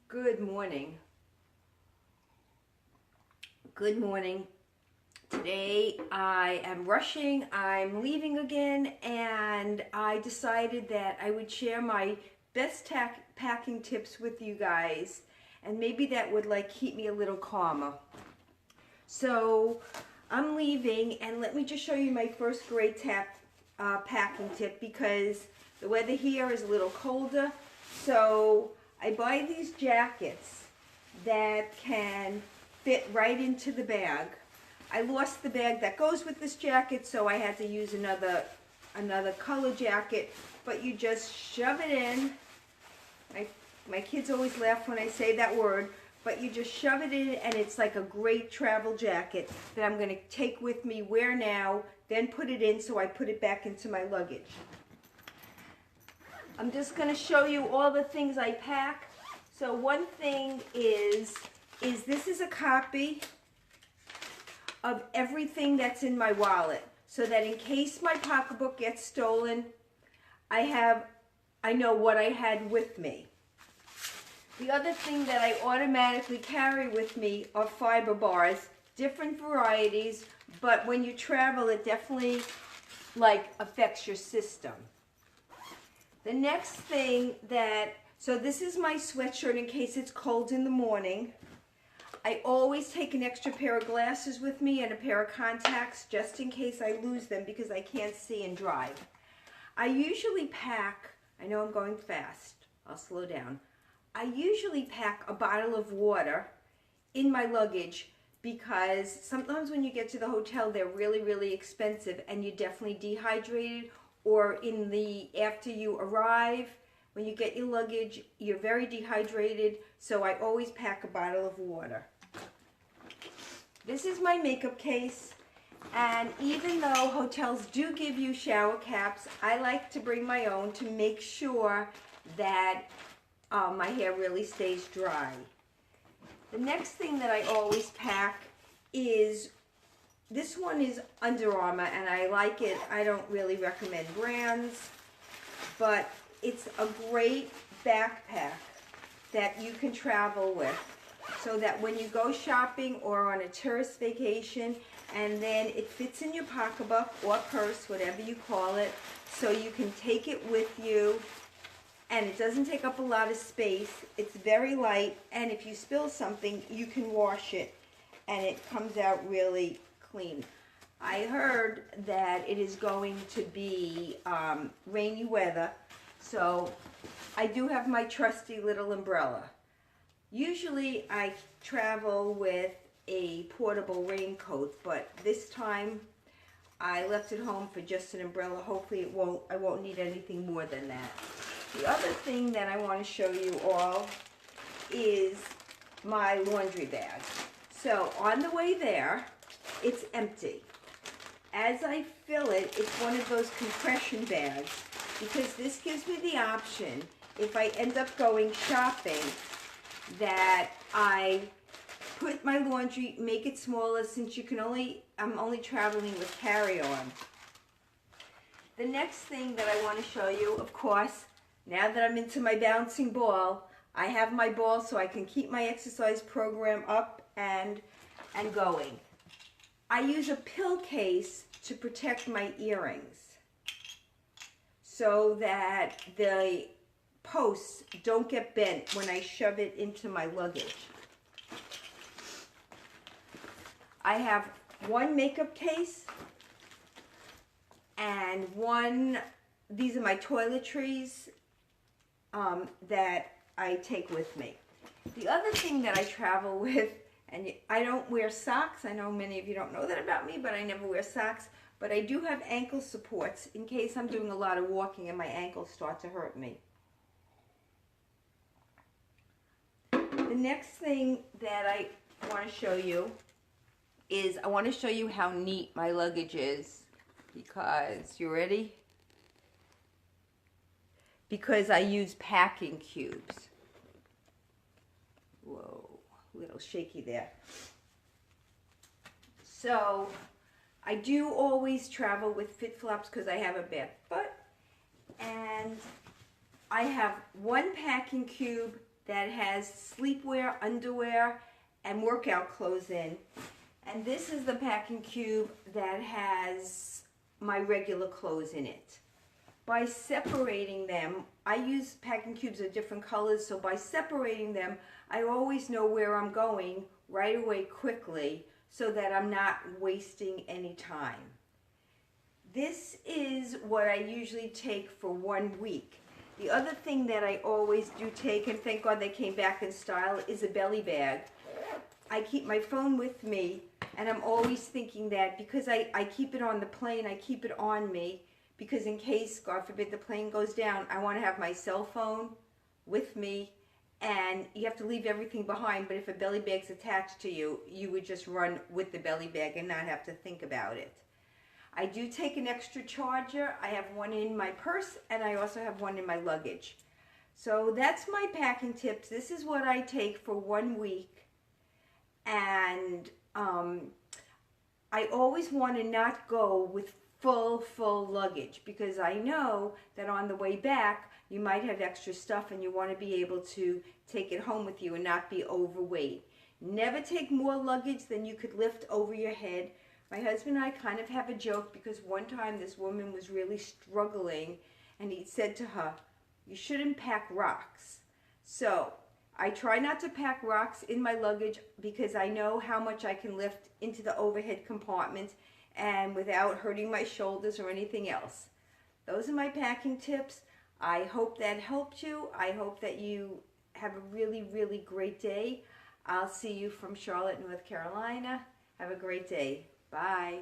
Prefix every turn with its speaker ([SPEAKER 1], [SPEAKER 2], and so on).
[SPEAKER 1] Good morning. Good morning. Today I am rushing. I'm leaving again, and I decided that I would share my best packing tips with you guys, and maybe that would keep me a little calmer. So I'm leaving, and let me just show you my first grade packing tip, because the weather here is a little colder. So I buy these jackets that can fit right into the bag. I lost the bag that goes with this jacket, so I had to use another color jacket, but you just shove it in. My kids always laugh when I say that word, but you just shove it in, and it's like a great travel jacket that I'm going to take with me, wear now, then put it in, so I put it back into my luggage. I'm just going to show you all the things I pack. So one thing is this is a copy of everything that's in my wallet, so that in case my pocketbook gets stolen, I know what I had with me. The other thing that I automatically carry with me are fiber bars, different varieties, but when you travel, it definitely affects your system. The next thing so this is my sweatshirt in case it's cold in the morning. I always take an extra pair of glasses with me and a pair of contacts just in case I lose them because I can't see and drive. I usually pack, I know I'm going fast, I'll slow down. I usually pack a bottle of water in my luggage because sometimes when you get to the hotel, they're really, really expensive and you're definitely dehydrated, or after you arrive, when you get your luggage, you're very dehydrated, so I always pack a bottle of water. This is my makeup case, and even though hotels do give you shower caps, I like to bring my own to make sure that my hair really stays dry. The next thing that I always pack is, this one is Under Armour, and I like it. I don't really recommend brands, but it's a great backpack that you can travel with, so that when you go shopping or on a tourist vacation, and then it fits in your pocketbook or purse, whatever you call it, so you can take it with you, and it doesn't take up a lot of space. It's very light, and if you spill something, you can wash it, and it comes out really clean. I heard that it is going to be rainy weather, so I do have my trusty little umbrella. Usually I travel with a portable raincoat, but this time I left it home for just an umbrella. Hopefully I won't need anything more than that. The other thing that I want to show you all is my laundry bag. So on the way there, it's empty. As I fill it, it's one of those compression bags, because this gives me the option, if I end up going shopping, that I put my laundry, make it smaller, since I'm only traveling with carry-on. The next thing that I want to show you, of course, now that I'm into my bouncing ball, I have my ball so I can keep my exercise program up and going. I use a pill case to protect my earrings so that the posts don't get bent when I shove it into my luggage. I have one makeup case and these are my toiletries that I take with me. The other thing that I travel with, and I don't wear socks. I know many of you don't know that about me, but I never wear socks. But I do have ankle supports in case I'm doing a lot of walking and my ankles start to hurt me. The next thing that I want to show you is, I want to show you how neat my luggage is, because, you ready? Because I use packing cubes. Whoa. A little shaky there. So I do always travel with FitFlops because I have a bad foot, and I have one packing cube that has sleepwear, underwear, and workout clothes in. And this is the packing cube that has my regular clothes in it. By separating them, I use packing cubes of different colors, so by separating them, I always know where I'm going right away quickly so that I'm not wasting any time. This is what I usually take for 1 week. The other thing that I always do take, and thank God they came back in style, is a belly bag. I keep my phone with me, and I'm always thinking that because I keep it on the plane, I keep it on me, because in case, God forbid, the plane goes down, I want to have my cell phone with me, and you have to leave everything behind, but if a belly bag's attached to you, you would just run with the belly bag and not have to think about it. I do take an extra charger. I have one in my purse, and I also have one in my luggage. So that's my packing tips. This is what I take for 1 week, and I always want to not go with full luggage, because I know that on the way back you might have extra stuff and you want to be able to take it home with you and not be overweight. Never take more luggage than you could lift over your head. My husband and I kind of have a joke, because one time this woman was really struggling and he said to her, "You shouldn't pack rocks." So I try not to pack rocks in my luggage, because I know how much I can lift into the overhead compartment and without hurting my shoulders or anything else. Those are my packing tips. I hope that helped you. I hope that you have a really great day. I'll see you from Charlotte, North Carolina. Have a great day. Bye.